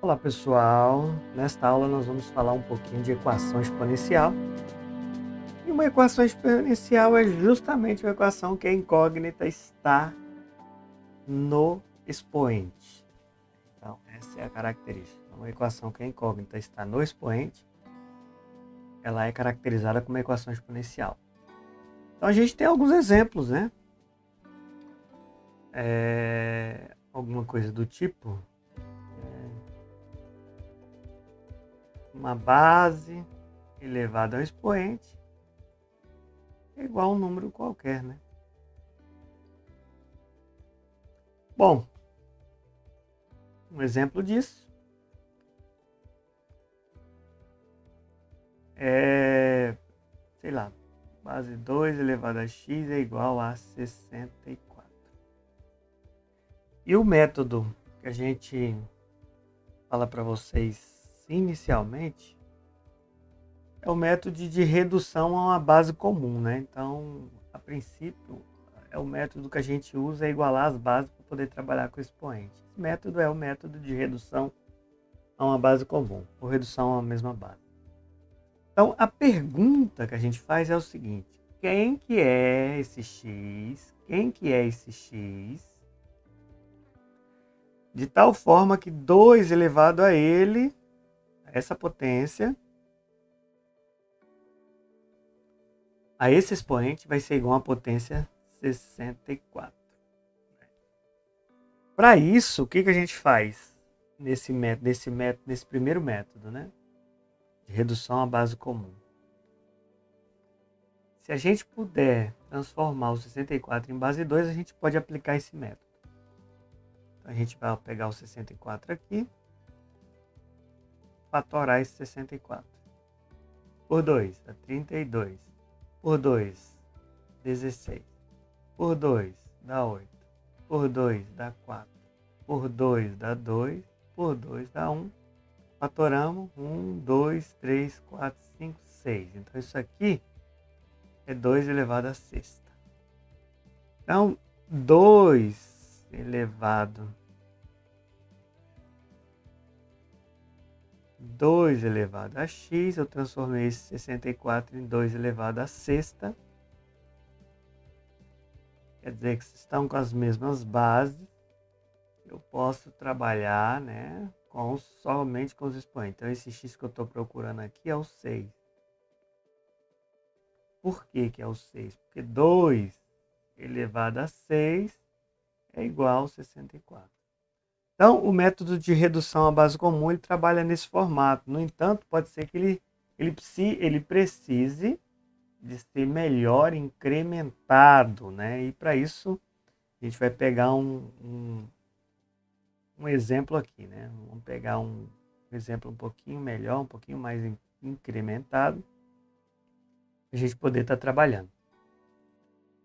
Olá pessoal, nesta aula nós vamos falar um pouquinho de equação exponencial. E uma equação exponencial é justamente uma equação que a incógnita está no expoente. Então essa é a característica. Uma equação que a incógnita está no expoente, ela é caracterizada como uma equação exponencial. Então a gente tem alguns exemplos, né? Alguma coisa do tipo uma base elevada ao expoente é igual a um número qualquer, né? Bom, um exemplo disso é, sei lá, base 2 elevado a x é igual a 64. E o método que a gente fala para vocês inicialmente é o método de redução a uma base comum, né? Então, a princípio, é o método que a gente usa igualar as bases para poder trabalhar com o expoente. Esse método é o método de redução a uma base comum, ou redução a uma mesma base. Então, a pergunta que a gente faz é o seguinte: quem que é esse x? Quem que é esse x? De tal forma que 2 elevado a ele, essa potência, a esse expoente vai ser igual a potência 64. Para isso, o que a gente faz nesse primeiro método, né? De redução à base comum? Se a gente puder transformar o 64 em base 2, a gente pode aplicar esse método. Então, a gente vai pegar o 64 aqui, fatorar esse 64. Por 2 dá 32. Por 2, 16. Por 2 dá 8. Por 2 dá 4. Por 2 dá 2. Por 2 dá 1. Fatoramos 1, 2, 3, 4, 5, 6. Então isso aqui é 2 elevado a sexta. Então 2 elevado a x, eu transformei esse 64 em 2 elevado a sexta. Quer dizer que estão com as mesmas bases. Eu posso trabalhar, né, somente com os expoentes. Então esse x que eu estou procurando aqui é o 6. Por que é o 6? Porque 2 elevado a 6 é igual a 64. Então, o método de redução à base comum ele trabalha nesse formato. No entanto, pode ser que ele precise de ser melhor incrementado, né? E para isso, a gente vai pegar um exemplo aqui, né? Vamos pegar um exemplo um pouquinho melhor, um pouquinho mais incrementado, para a gente poder estar trabalhando.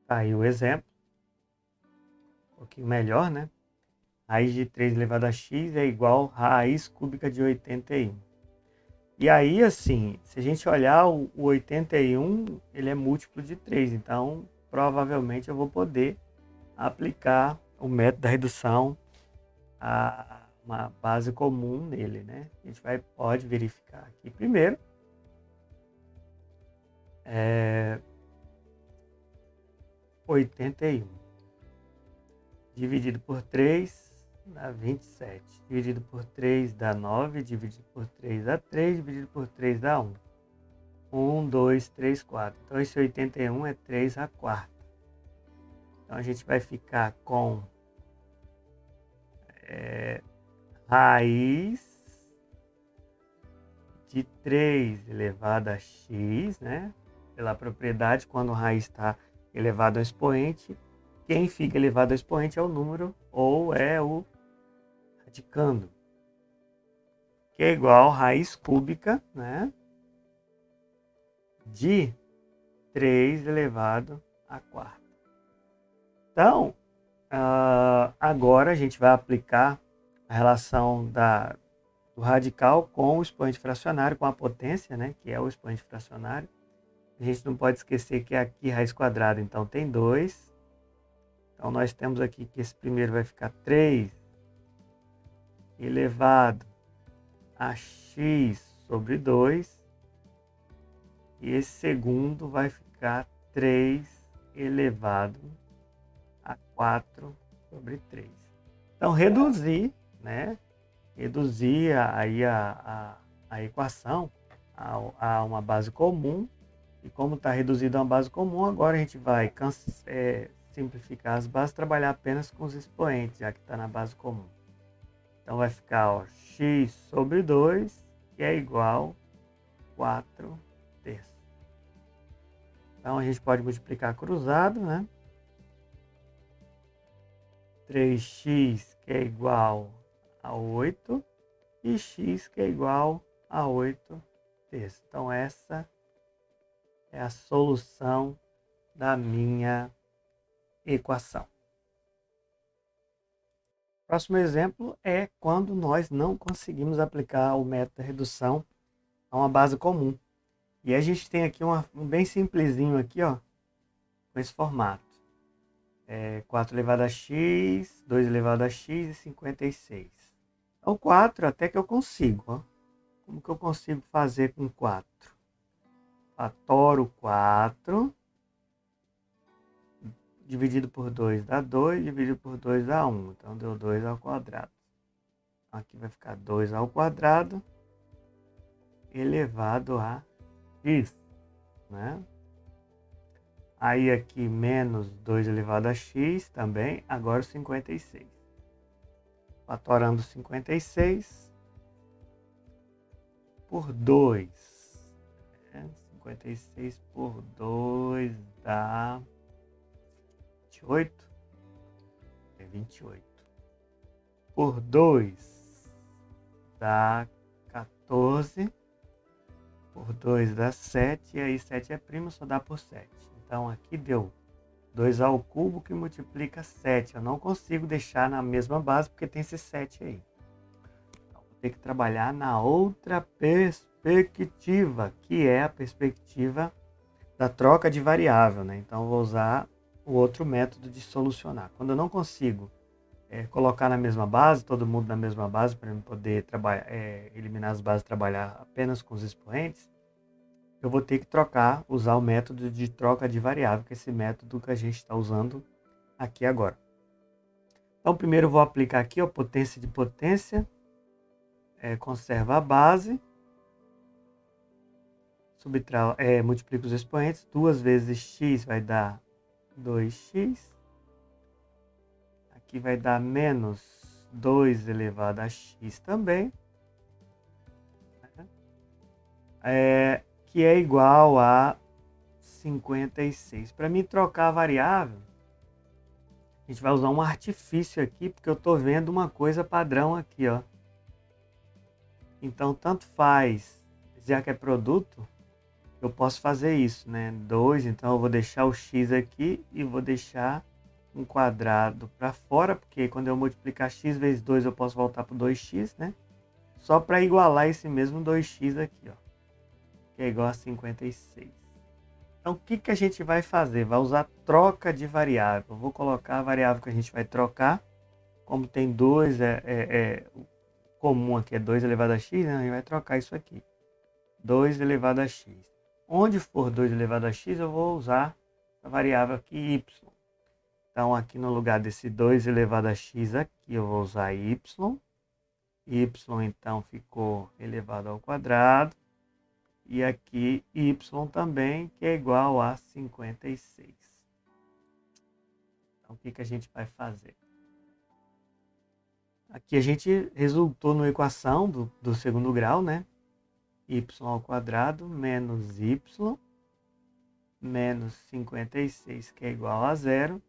Tá aí o exemplo, um pouquinho melhor, né? Raiz de 3 elevado a x é igual a raiz cúbica de 81. E aí, assim, se a gente olhar o 81, ele é múltiplo de 3. Então, provavelmente eu vou poder aplicar o método da redução a uma base comum nele, né? A gente pode verificar aqui primeiro. 81 dividido por 3 dá 27. Dividido por 3 dá 9. Dividido por 3 dá 3. Dividido por 3 dá 1. 1, 2, 3, 4. Então, esse 81 é 3 a quarta. Então, a gente vai ficar com raiz de 3 elevado a x, né? Pela propriedade, quando a raiz está elevada ao expoente, quem fica elevado ao expoente é o número ou é o radicando, que é igual a raiz cúbica, né, de 3 elevado à quarta. Então, agora a gente vai aplicar a relação do radical com o expoente fracionário, com a potência, né, que é o expoente fracionário. A gente não pode esquecer que aqui raiz quadrada, então tem 2. Então nós temos aqui que esse primeiro vai ficar 3 elevado a x sobre 2. E esse segundo vai ficar 3 elevado a 4 sobre 3. Então, reduzir, né? Reduzir aí a equação a uma base comum. E como está reduzido a uma base comum, agora a gente vai simplificar as bases, trabalhar apenas com os expoentes, já que está na base comum. Então vai ficar, ó, x sobre 2, que é igual a 4 terços. Então a gente pode multiplicar cruzado, né? 3x que é igual a 8 e x que é igual a 8 terços. Então essa é a solução da minha equação. Próximo exemplo é quando nós não conseguimos aplicar o método de redução a uma base comum. E a gente tem aqui um bem simplesinho aqui, ó, com esse formato. 4 elevado a x, 2 elevado a x e 56. Então 4 até que eu consigo, ó. Como que eu consigo fazer com 4? Fatoro 4, dividido por 2 dá 2, dividido por 2 dá 1. Então deu 2 ao quadrado. Aqui vai ficar 2 ao quadrado elevado a x, né? Aí aqui menos 2 elevado a x também, agora 56. Fatorando 56 por 2. 56 por 2 dá 28. É 28. Por 2 dá 14. Por 2 dá 7. E aí 7 é primo, só dá por 7. Então aqui deu 2 ao cubo que multiplica 7. Eu não consigo deixar na mesma base porque tem esse 7 aí. Então, vou ter que trabalhar na outra perspectiva, que é a perspectiva da troca de variável, né? Então eu vou usar o outro método de solucionar. Quando eu não consigo colocar na mesma base, todo mundo na mesma base, para eu poder eliminar as bases e trabalhar apenas com os expoentes, eu vou ter que usar o método de troca de variável, que é esse método que a gente está usando aqui agora. Então, primeiro eu vou aplicar aqui, ó, potência de potência, conserva a base, multiplica os expoentes, 2 vezes x vai dar 2x, aqui vai dar menos 2 elevado a x também, que é igual a 56. Para mim trocar a variável, a gente vai usar um artifício aqui, porque eu estou vendo uma coisa padrão aqui, ó. Então, tanto faz, já que é produto, eu posso fazer isso, né? 2, então eu vou deixar o x aqui e vou deixar um quadrado para fora, porque quando eu multiplicar x vezes 2, eu posso voltar para 2x, né? Só para igualar esse mesmo 2x aqui, ó, que é igual a 56. Então, o que a gente vai fazer? Vai usar troca de variável. Eu vou colocar a variável que a gente vai trocar. Como tem 2, comum aqui é 2 elevado a x, né? A gente vai trocar isso aqui. 2 elevado a x. Onde for 2 elevado a x, eu vou usar a variável aqui y. Então, aqui no lugar desse 2 elevado a x aqui, eu vou usar y. Y, então, ficou elevado ao quadrado. E aqui y também, que é igual a 56. Então, o que a gente vai fazer? Aqui a gente resultou na equação do segundo grau, né? Y ao quadrado menos y menos 56, que é igual a 0.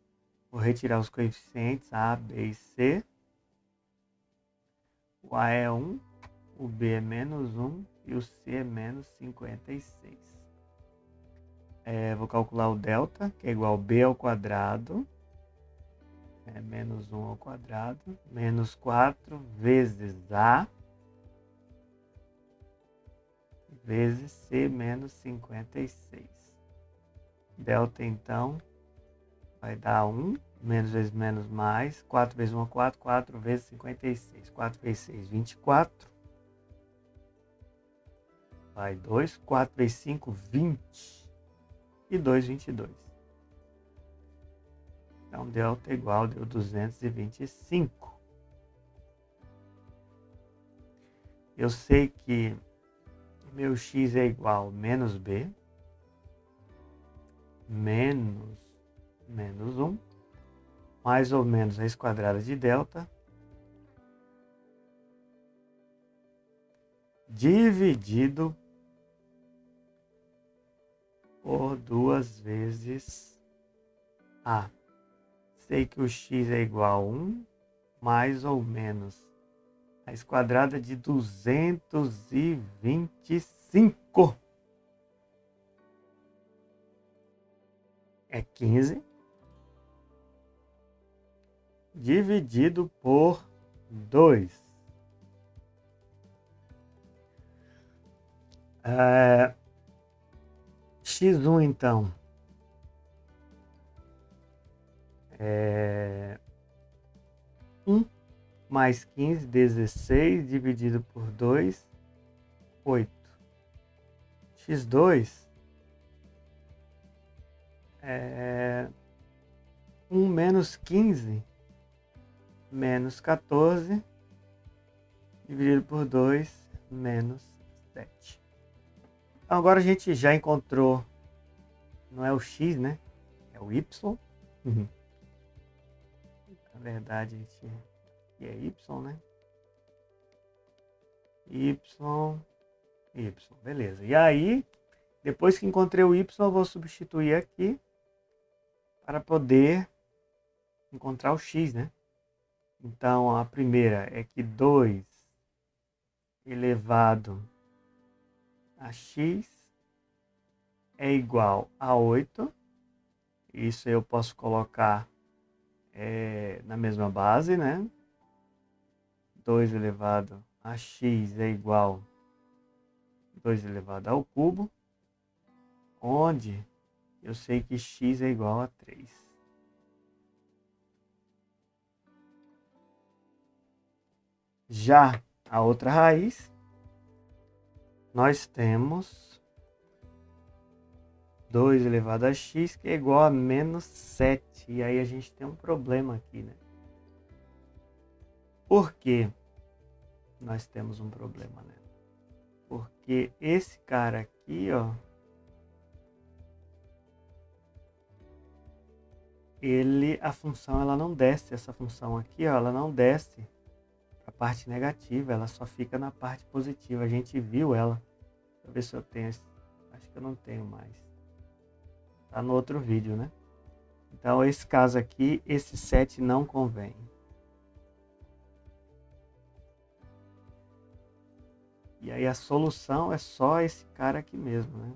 Vou retirar os coeficientes a, b e c. O a é 1, o b é menos 1 e o c é menos 56. Vou calcular o delta, que é igual a b ao quadrado, menos 1 ao quadrado, menos 4 vezes a, vezes c menos 56. Delta, então, vai dar 1. Menos vezes menos mais. 4 vezes 1 é 4. 4 vezes 56. 4 vezes 6, 24. Vai 2. 4 vezes 5, 20. E 2, 22. Então, delta igual, deu 225. Eu sei que meu x é igual a menos b, menos 1, mais ou menos raiz quadrada de delta, dividido por 2 vezes a. Sei que o x é igual a 1, mais ou menos raiz quadrada de 225. É 15. Dividido por 2. X1, então, é 1 mais 15, 16, dividido por 2, 8. X2 é 1 menos 15, menos 14, dividido por 2, menos 7. Então, agora a gente já encontrou, não é o x, né? É o y. Na verdade, a gente é y, né? Y, beleza. E aí, depois que encontrei o y, eu vou substituir aqui para poder encontrar o x, né? Então, a primeira é que 2 elevado a x é igual a 8. Isso eu posso colocar na mesma base, né? 2 elevado a x é igual a 2 elevado ao cubo, onde eu sei que x é igual a 3. Já a outra raiz, nós temos 2 elevado a x, que é igual a menos 7. E aí a gente tem um problema aqui, né? Por que nós temos um problema, né? Porque esse cara aqui, ó, a função ela não desce. Essa função aqui, ó, ela não desce para a parte negativa, ela só fica na parte positiva. A gente viu ela. Deixa eu ver se eu tenho. Acho que eu não tenho mais. Tá no outro vídeo, né? Então, esse caso aqui, esse 7 não convém. E aí a solução é só esse cara aqui mesmo, né?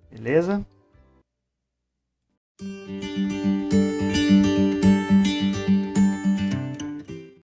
Beleza?